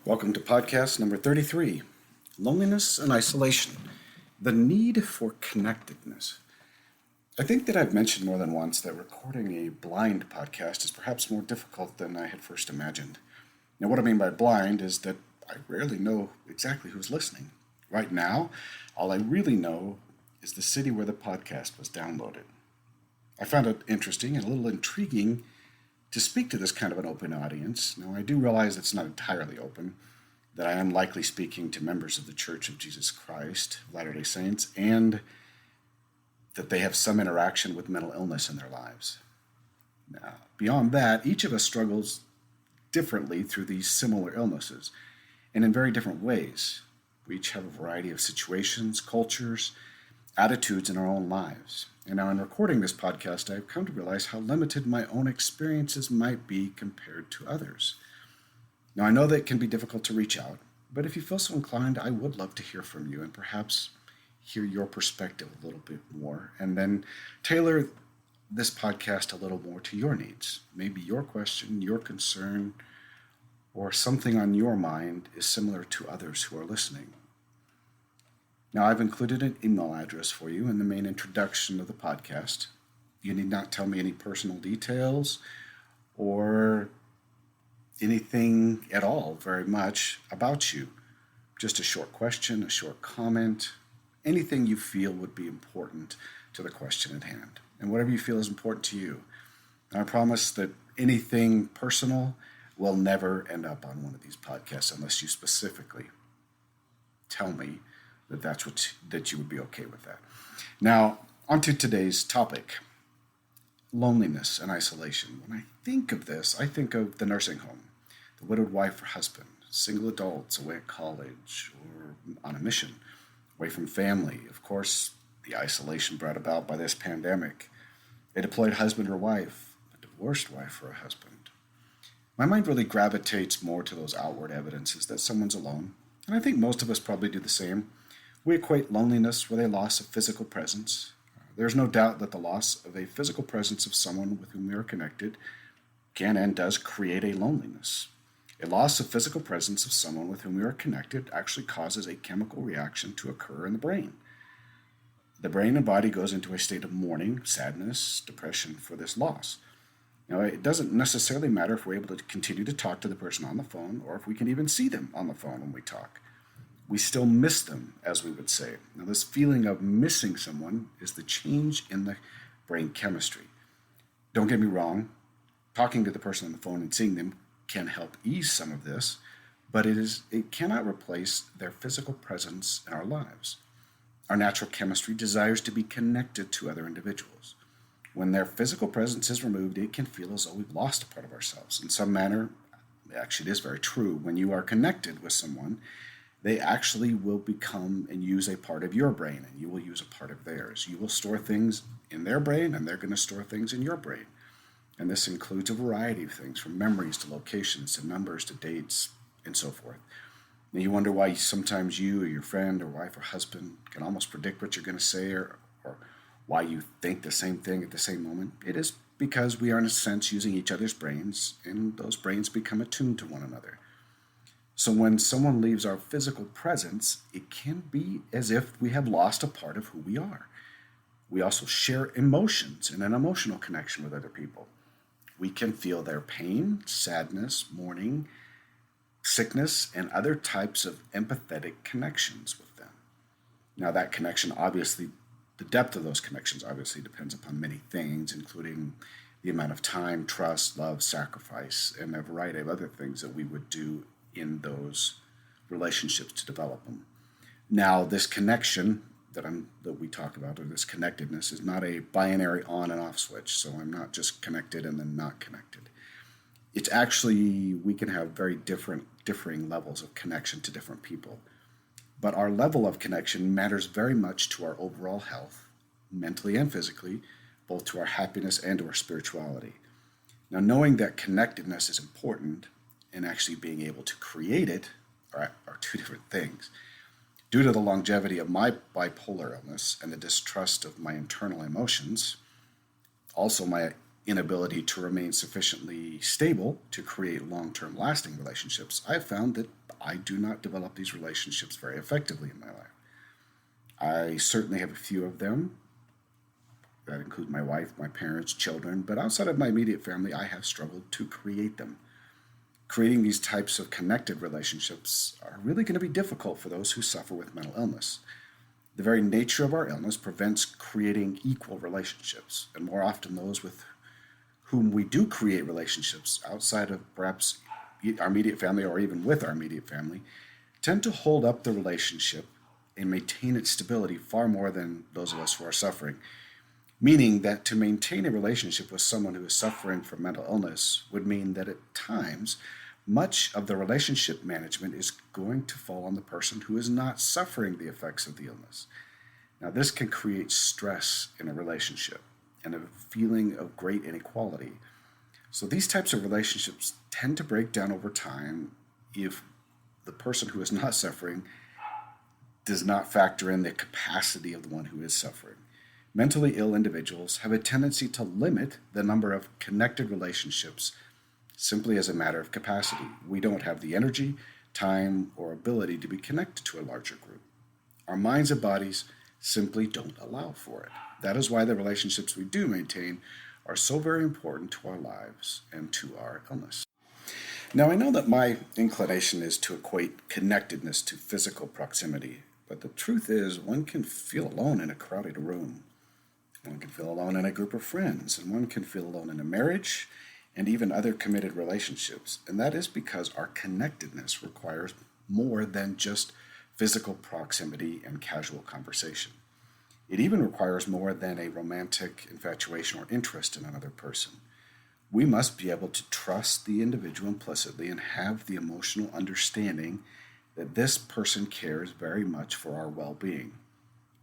Welcome to podcast number 33, Loneliness and Isolation, the Need for Connectedness. I think that I've mentioned more than once that recording a blind podcast is perhaps more difficult than I had first imagined. Now, what I mean by blind is that I rarely know exactly who's listening. Right now, all I really know is the city where the podcast was downloaded. I found it interesting and a little intriguing to speak to this kind of an open audience. Now, I do realize it's not entirely open, that I am likely speaking to members of the Church of Jesus Christ, Latter-day Saints, and that they have some interaction with mental illness in their lives. Now, beyond that, each of us struggles differently through these similar illnesses, and in very different ways. We each have a variety of situations, cultures, attitudes in our own lives. And now in recording this podcast, I've come to realize how limited my own experiences might be compared to others. Now, I know that it can be difficult to reach out, but if you feel so inclined, I would love to hear from you and perhaps hear your perspective a little bit more, and then tailor this podcast a little more to your needs. Maybe your question, your concern, or something on your mind is similar to others who are listening. Now, I've included an email address for you in the main introduction of the podcast. You need not tell me any personal details or anything at all very much about you. Just a short question, a short comment, anything you feel would be important to the question at hand, and whatever you feel is important to you. And I promise that anything personal will never end up on one of these podcasts unless you specifically tell me that you would be okay with that. Now, on to today's topic, loneliness and isolation. When I think of this, I think of the nursing home, the widowed wife or husband, single adults away at college or on a mission, away from family. Of course, the isolation brought about by this pandemic, a deployed husband or wife, a divorced wife or a husband. My mind really gravitates more to those outward evidences that someone's alone, and I think most of us probably do the same. We equate loneliness with a loss of physical presence. There's no doubt that the loss of a physical presence of someone with whom we are connected can and does create a loneliness. A loss of physical presence of someone with whom we are connected actually causes a chemical reaction to occur in the brain. The brain and body goes into a state of mourning, sadness, depression for this loss. Now, it doesn't necessarily matter if we're able to continue to talk to the person on the phone or if we can even see them on the phone when we talk. We still miss them, as we would say. Now, this feeling of missing someone is the change in the brain chemistry. Don't get me wrong, talking to the person on the phone and seeing them can help ease some of this, but it cannot replace their physical presence in our lives. Our natural chemistry desires to be connected to other individuals. When their physical presence is removed, it can feel as though we've lost a part of ourselves. In some manner, actually it is very true, when you are connected with someone, they actually will become and use a part of your brain, and you will use a part of theirs. You will store things in their brain, and they're going to store things in your brain. And this includes a variety of things, from memories to locations to numbers to dates and so forth. Now, you wonder why sometimes you or your friend or wife or husband can almost predict what you're going to say or why you think the same thing at the same moment. It is because we are, in a sense, using each other's brains, and those brains become attuned to one another. So when someone leaves our physical presence, it can be as if we have lost a part of who we are. We also share emotions and an emotional connection with other people. We can feel their pain, sadness, mourning, sickness, and other types of empathetic connections with them. Now, that connection, obviously, the depth of those connections obviously depends upon many things, including the amount of time, trust, love, sacrifice, and a variety of other things that we would do in those relationships to develop them. Now, this connection that we talk about, or this connectedness, is not a binary on and off switch. So I'm not just connected and then not connected. It's actually, we can have very differing levels of connection to different people. But our level of connection matters very much to our overall health, mentally and physically, both to our happiness and to our spirituality. Now, knowing that connectedness is important and actually being able to create it are two different things. Due to the longevity of my bipolar illness and the distrust of my internal emotions, also my inability to remain sufficiently stable to create long-term lasting relationships, I've found that I do not develop these relationships very effectively in my life. I certainly have a few of them. That include my wife, my parents, children, but outside of my immediate family, I have struggled to create them. Creating these types of connected relationships are really going to be difficult for those who suffer with mental illness. The very nature of our illness prevents creating equal relationships, and more often those with whom we do create relationships outside of perhaps our immediate family or even with our immediate family tend to hold up the relationship and maintain its stability far more than those of us who are suffering. Meaning that to maintain a relationship with someone who is suffering from mental illness would mean that at times, much of the relationship management is going to fall on the person who is not suffering the effects of the illness. Now, this can create stress in a relationship and a feeling of great inequality. So these types of relationships tend to break down over time if the person who is not suffering does not factor in the capacity of the one who is suffering. Mentally ill individuals have a tendency to limit the number of connected relationships simply as a matter of capacity. We don't have the energy, time, or ability to be connected to a larger group. Our minds and bodies simply don't allow for it. That is why the relationships we do maintain are so very important to our lives and to our illness. Now, I know that my inclination is to equate connectedness to physical proximity, but the truth is one can feel alone in a crowded room. One can feel alone in a group of friends, and one can feel alone in a marriage and even other committed relationships. And that is because our connectedness requires more than just physical proximity and casual conversation. It even requires more than a romantic infatuation or interest in another person. We must be able to trust the individual implicitly and have the emotional understanding that this person cares very much for our well-being.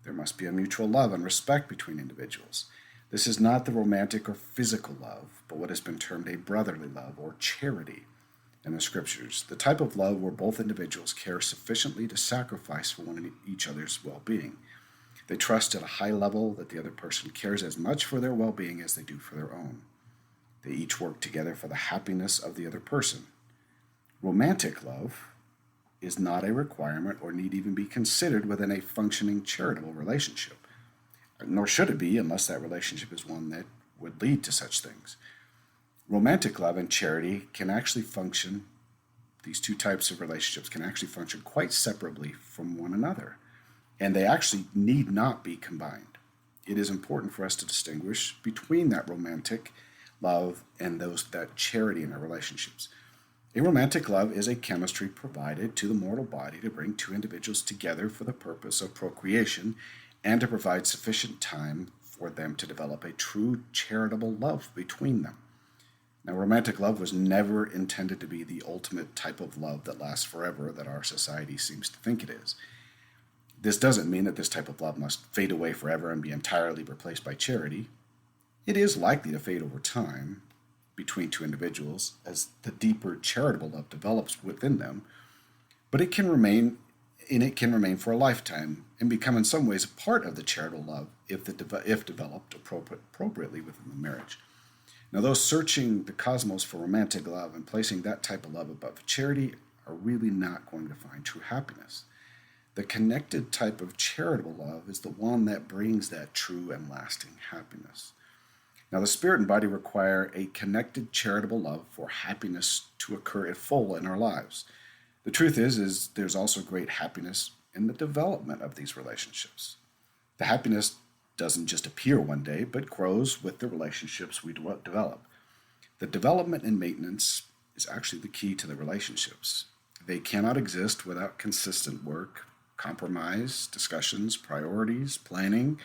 There must be a mutual love and respect between individuals. This is not the romantic or physical love, but what has been termed a brotherly love or charity in the scriptures, the type of love where both individuals care sufficiently to sacrifice for each other's well-being. They trust at a high level that the other person cares as much for their well-being as they do for their own. They each work together for the happiness of the other person. Romantic love is not a requirement or need even be considered within a functioning charitable relationship, nor should it be unless that relationship is one that would lead to such things. Romantic love and charity can actually function, these two types of relationships can actually function quite separately from one another, and they actually need not be combined. It is important for us to distinguish between that romantic love and that charity in our relationships. A romantic love is a chemistry provided to the mortal body to bring two individuals together for the purpose of procreation and to provide sufficient time for them to develop a true charitable love between them. Now, romantic love was never intended to be the ultimate type of love that lasts forever that our society seems to think it is. This doesn't mean that this type of love must fade away forever and be entirely replaced by charity. It is likely to fade over time between two individuals as the deeper charitable love develops within them, but it can remain for a lifetime and become in some ways a part of the charitable love if developed appropriately within the marriage. Now, those searching the cosmos for romantic love and placing that type of love above charity are really not going to find true happiness. The connected type of charitable love is the one that brings that true and lasting happiness. Now, the spirit and body require a connected charitable love for happiness to occur in full in our lives. The truth is there's also great happiness in the development of these relationships. The happiness doesn't just appear one day, but grows with the relationships we develop. The development and maintenance is actually the key to the relationships. They cannot exist without consistent work, compromise, discussions, priorities, planning,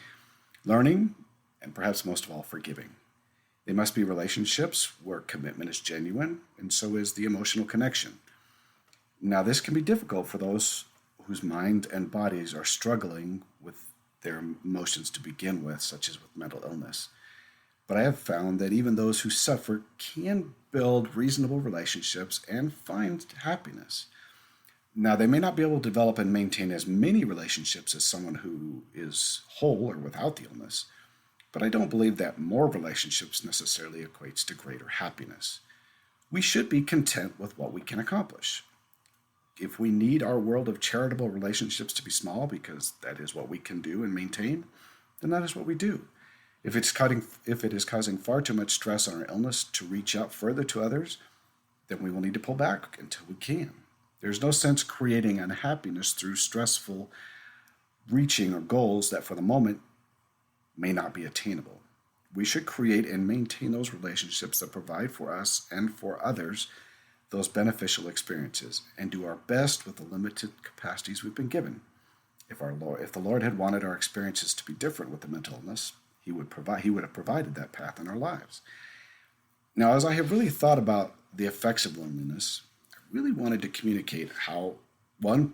learning, and perhaps most of all, forgiving. They must be relationships where commitment is genuine, and so is the emotional connection. Now, this can be difficult for those whose mind and bodies are struggling with their emotions to begin with, such as with mental illness. But I have found that even those who suffer can build reasonable relationships and find happiness. Now, they may not be able to develop and maintain as many relationships as someone who is whole or without the illness, but I don't believe that more relationships necessarily equates to greater happiness. We should be content with what we can accomplish. If we need our world of charitable relationships to be small because that is what we can do and maintain, then that is what we do. If it is causing far too much stress on our illness to reach out further to others, then we will need to pull back until we can. There's no sense creating unhappiness through stressful reaching or goals that for the moment may not be attainable. We should create and maintain those relationships that provide for us and for others those beneficial experiences and do our best with the limited capacities we've been given. If the Lord had wanted our experiences to be different with the mental illness, He would have provided that path in our lives. Now, as I have really thought about the effects of loneliness, I really wanted to communicate how, one,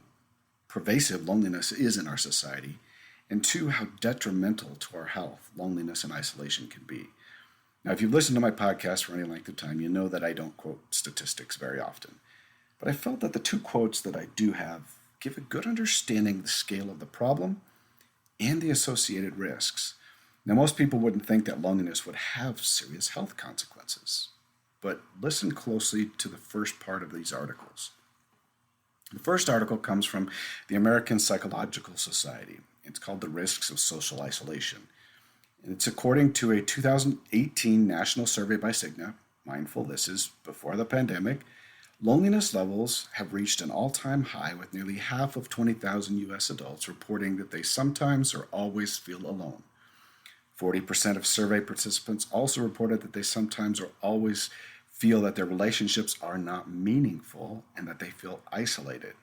pervasive loneliness is in our society, and two, how detrimental to our health loneliness and isolation can be. Now, if you've listened to my podcast for any length of time, you know that I don't quote statistics very often. But I felt that the two quotes that I do have give a good understanding of the scale of the problem and the associated risks. Now, most people wouldn't think that loneliness would have serious health consequences. But listen closely to the first part of these articles. The first article comes from the American Psychological Society. It's called The Risks of Social Isolation. And it's according to a 2018 national survey by Cigna. Mindful, this is before the pandemic. Loneliness levels have reached an all-time high, with nearly half of 20,000 U.S. adults reporting that they sometimes or always feel alone. 40% of survey participants also reported that they sometimes or always feel that their relationships are not meaningful and that they feel isolated.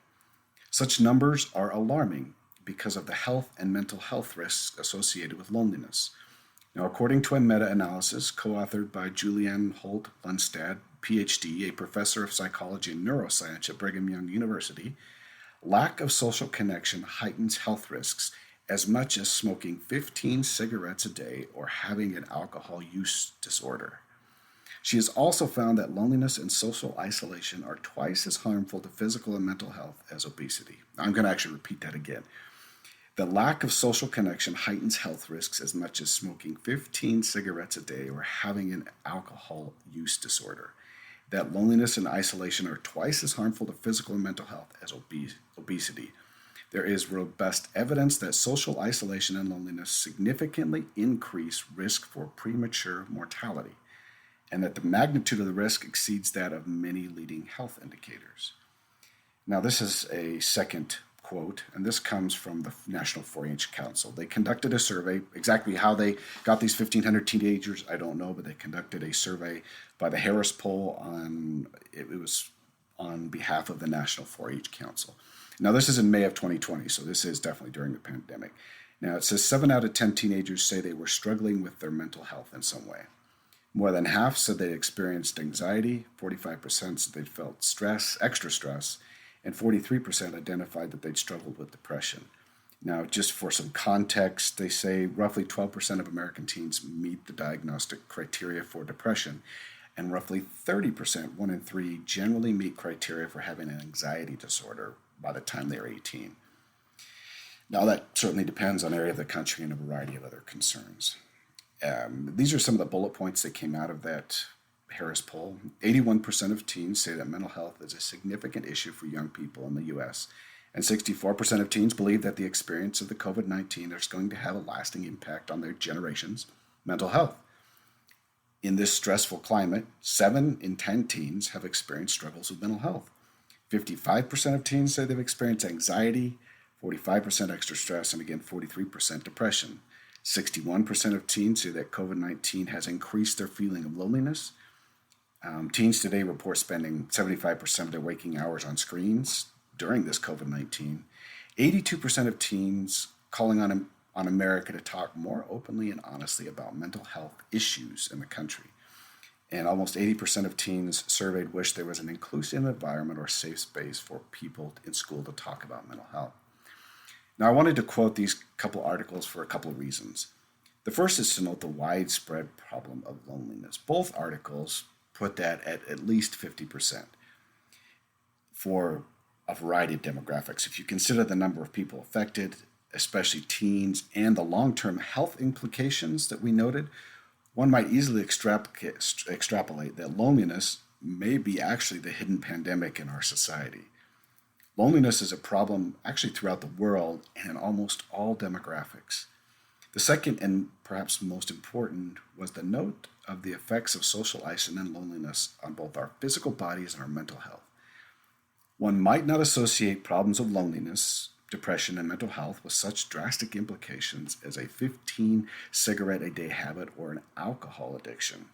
Such numbers are alarming because of the health and mental health risks associated with loneliness. Now, according to a meta-analysis co-authored by Julianne Holt-Lundstad, PhD, a professor of psychology and neuroscience at Brigham Young University, lack of social connection heightens health risks as much as smoking 15 cigarettes a day or having an alcohol use disorder. She has also found that loneliness and social isolation are twice as harmful to physical and mental health as obesity. I'm going to actually repeat that again. The lack of social connection heightens health risks as much as smoking 15 cigarettes a day or having an alcohol use disorder. That loneliness and isolation are twice as harmful to physical and mental health as obesity. There is robust evidence that social isolation and loneliness significantly increase risk for premature mortality, and that the magnitude of the risk exceeds that of many leading health indicators. Now, this is a second quote, and this comes from the National 4-H Council. They conducted a survey. Exactly how they got these 1,500 teenagers, I don't know, but they conducted a survey by the Harris Poll it was on behalf of the National 4-H Council. Now, this is in May of 2020, so this is definitely during the pandemic. Now, it says 7 out of 10 teenagers say they were struggling with their mental health in some way. More than half said they experienced anxiety, 45% said they'd felt stress, extra stress, and 43% identified that they'd struggled with depression. Now, just for some context, they say roughly 12% of American teens meet the diagnostic criteria for depression, and roughly 30%, 1 in 3, generally meet criteria for having an anxiety disorder by the time they're 18. Now, that certainly depends on area of the country and a variety of other concerns. These are some of the bullet points that came out of that Harris poll. 81% of teens say that mental health is a significant issue for young people in the U.S., and 64% of teens believe that the experience of the COVID-19 is going to have a lasting impact on their generation's mental health. In this stressful climate, 7 in 10 teens have experienced struggles with mental health. 55% of teens say they've experienced anxiety, 45% extra stress, and again, 43% depression. 61% of teens say that COVID-19 has increased their feeling of loneliness. Teens today report spending 75% of their waking hours on screens during this COVID-19. 82% of teens calling on America to talk more openly and honestly about mental health issues in the country. And almost 80% of teens surveyed wish there was an inclusive environment or safe space for people in school to talk about mental health. Now, I wanted to quote these couple articles for a couple of reasons. The first is to note the widespread problem of loneliness. Both articles put that at least 50% for a variety of demographics. If you consider the number of people affected, especially teens, and the long-term health implications that we noted, one might easily extrapolate that loneliness may be actually the hidden pandemic in our society. Loneliness is a problem actually throughout the world and in almost all demographics. The second and perhaps most important was the note of the effects of social isolation and loneliness on both our physical bodies and our mental health. One might not associate problems of loneliness, depression, and mental health with such drastic implications as a 15 cigarette a day habit or an alcohol addiction.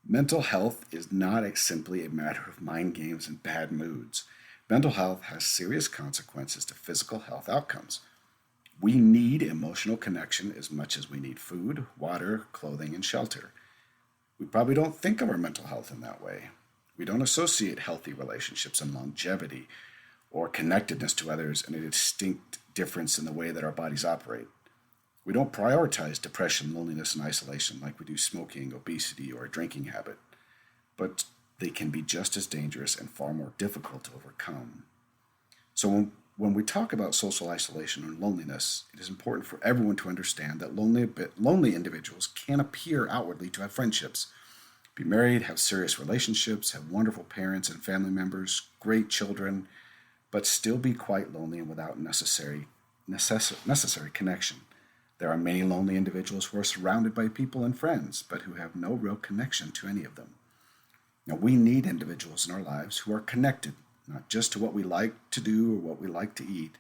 Mental health is not simply a matter of mind games and bad moods. Mental health has serious consequences to physical health outcomes. We need emotional connection as much as we need food, water, clothing, and shelter. We probably don't think of our mental health in that way. We don't associate healthy relationships and longevity or connectedness to others in a distinct difference in the way that our bodies operate. We don't prioritize depression, loneliness, and isolation like we do smoking, obesity, or a drinking habit, but they can be just as dangerous and far more difficult to overcome. So when we talk about social isolation and loneliness, it is important for everyone to understand that lonely individuals can appear outwardly to have friendships, be married, have serious relationships, have wonderful parents and family members, great children, but still be quite lonely and without necessary connection. There are many lonely individuals who are surrounded by people and friends, but who have no real connection to any of them. Now, we need individuals in our lives who are connected, not just to what we like to do or what we like to eat.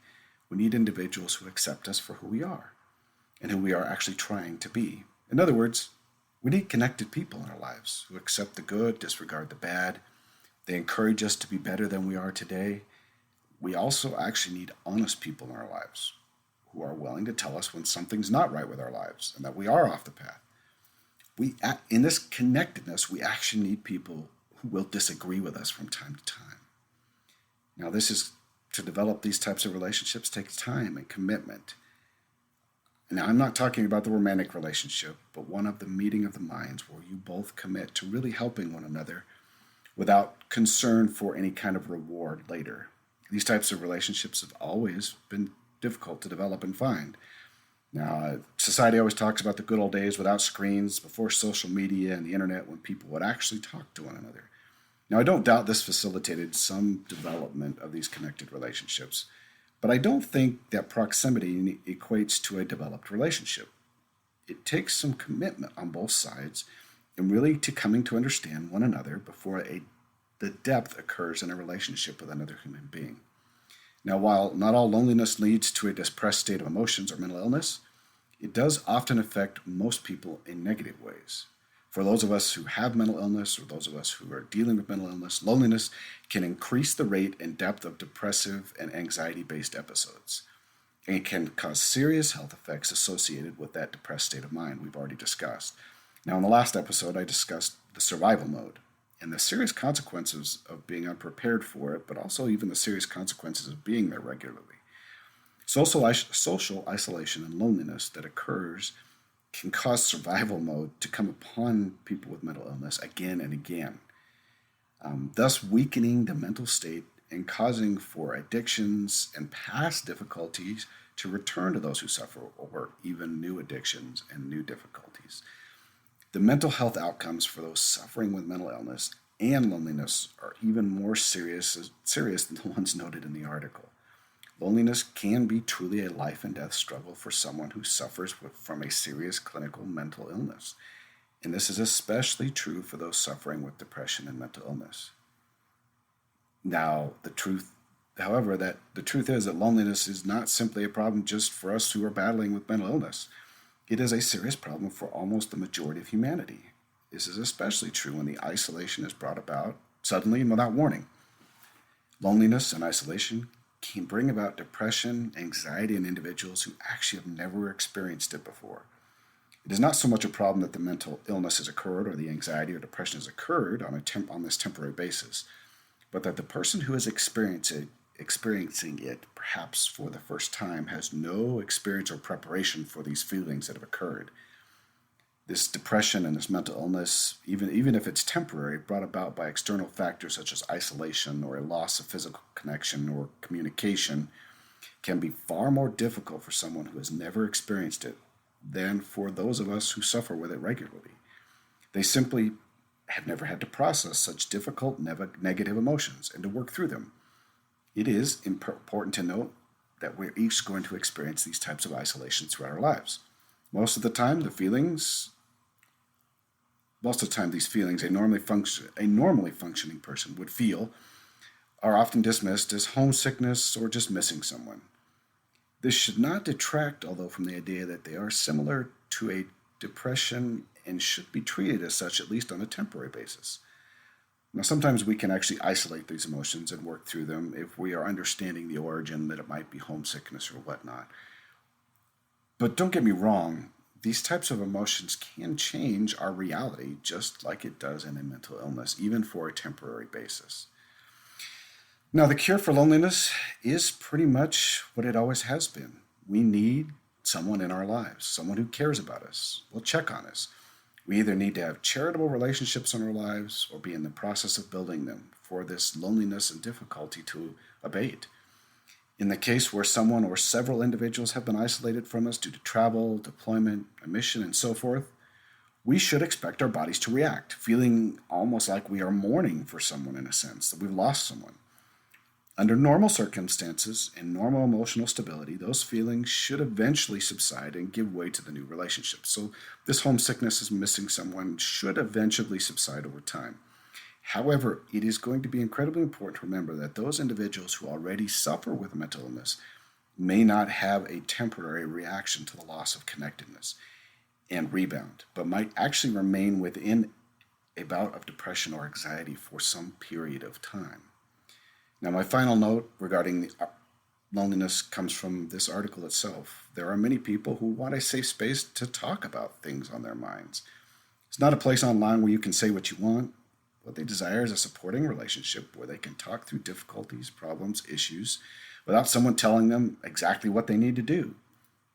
We need individuals who accept us for who we are and who we are actually trying to be. In other words, we need connected people in our lives who accept the good, disregard the bad. They encourage us to be better than we are today. We also actually need honest people in our lives who are willing to tell us when something's not right with our lives and that we are off the path. In this connectedness, we actually need people who will disagree with us from time to time. Now, to develop these types of relationships takes time and commitment. Now, I'm not talking about the romantic relationship, but one of the meeting of the minds where you both commit to really helping one another without concern for any kind of reward later. These types of relationships have always been difficult to develop and find. Now, society always talks about the good old days without screens, before social media and the internet, when people would actually talk to one another. Now, I don't doubt this facilitated some development of these connected relationships, but I don't think that proximity equates to a developed relationship. It takes some commitment on both sides and really to coming to understand one another before the depth occurs in a relationship with another human being. Now, while not all loneliness leads to a depressed state of emotions or mental illness, it does often affect most people in negative ways. For those of us who have mental illness or those of us who are dealing with mental illness, loneliness can increase the rate and depth of depressive and anxiety-based episodes. And it can cause serious health effects associated with that depressed state of mind we've already discussed. Now, in the last episode, I discussed the survival mode and the serious consequences of being unprepared for it, but also even the serious consequences of being there regularly. Social isolation and loneliness that occurs can cause survival mode to come upon people with mental illness again and again, thus weakening the mental state and causing for addictions and past difficulties to return to those who suffer, or even new addictions and new difficulties. The mental health outcomes for those suffering with mental illness and loneliness are even more serious than the ones noted in the article. Loneliness can be truly a life and death struggle for someone who suffers from a serious clinical mental illness. And this is especially true for those suffering with depression and mental illness. Now, the truth is that loneliness is not simply a problem just for us who are battling with mental illness. It is a serious problem for almost the majority of humanity. This is especially true when the isolation is brought about suddenly and without warning. Loneliness and isolation can bring about depression, anxiety in individuals who actually have never experienced it before. It is not so much a problem that the mental illness has occurred or the anxiety or depression has occurred on this temporary basis, but that the person who is experiencing it perhaps for the first time has no experience or preparation for these feelings that have occurred. This depression and this mental illness, even if it's temporary, brought about by external factors such as isolation or a loss of physical connection or communication, can be far more difficult for someone who has never experienced it than for those of us who suffer with it regularly. They simply have never had to process such difficult negative emotions and to work through them. It is important to note that we're each going to experience these types of isolation throughout our lives. Most of the time, these feelings a normally functioning person would feel are often dismissed as homesickness or just missing someone. This should not detract, although, from the idea that they are similar to a depression and should be treated as such, at least on a temporary basis. Now, sometimes we can actually isolate these emotions and work through them if we are understanding the origin that it might be homesickness or whatnot. But don't get me wrong, these types of emotions can change our reality just like it does in a mental illness, even for a temporary basis. Now, the cure for loneliness is pretty much what it always has been. We need someone in our lives, someone who cares about us, will check on us. We either need to have charitable relationships in our lives or be in the process of building them for this loneliness and difficulty to abate. In the case where someone or several individuals have been isolated from us due to travel, deployment, a mission, and so forth, we should expect our bodies to react, feeling almost like we are mourning for someone in a sense, that we've lost someone. Under normal circumstances and normal emotional stability, those feelings should eventually subside and give way to the new relationship. So this homesickness as missing someone should eventually subside over time. However, it is going to be incredibly important to remember that those individuals who already suffer with mental illness may not have a temporary reaction to the loss of connectedness and rebound, but might actually remain within a bout of depression or anxiety for some period of time. Now, my final note regarding the loneliness comes from this article itself. There are many people who want a safe space to talk about things on their minds. It's not a place online where you can say what you want. What they desire is a supporting relationship where they can talk through difficulties, problems, issues, without someone telling them exactly what they need to do.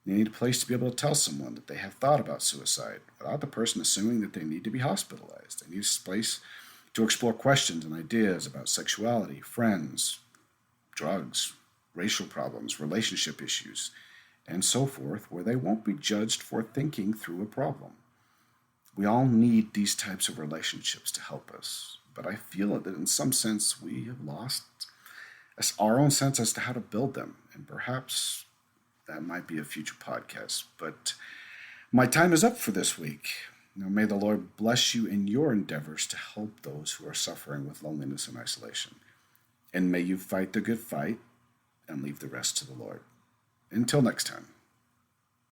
They need a place to be able to tell someone that they have thought about suicide without the person assuming that they need to be hospitalized. They need a place to explore questions and ideas about sexuality, friends, drugs, racial problems, relationship issues, and so forth, where they won't be judged for thinking through a problem. We all need these types of relationships to help us, but I feel that in some sense we have lost our own sense as to how to build them, and perhaps that might be a future podcast. But my time is up for this week. Now, may the Lord bless you in your endeavors to help those who are suffering with loneliness and isolation. And may you fight the good fight and leave the rest to the Lord. Until next time.